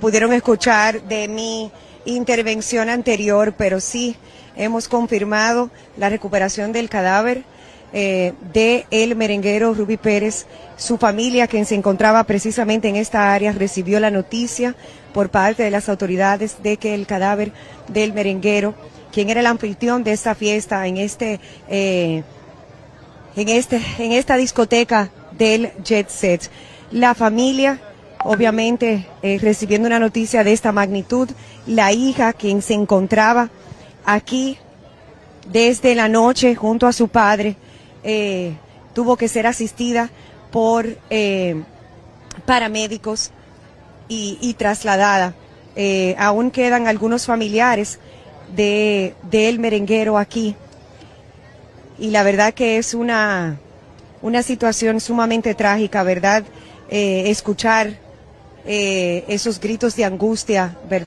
Pudieron escuchar de mi intervención anterior, pero sí hemos confirmado la recuperación del cadáver de el merenguero Ruby Pérez. Su familia, quien se encontraba precisamente en esta área, recibió la noticia por parte de las autoridades de que el cadáver del merenguero, quien era el anfitrión de esta fiesta en esta discoteca del Jet Set. La familia, obviamente, recibiendo una noticia de esta magnitud, la hija, quien se encontraba aquí desde la noche junto a su padre, tuvo que ser asistida por paramédicos y trasladada. Aún quedan algunos familiares del merenguero aquí, y la verdad que es una situación sumamente trágica, ¿verdad? Escuchar esos gritos de angustia, ¿verdad?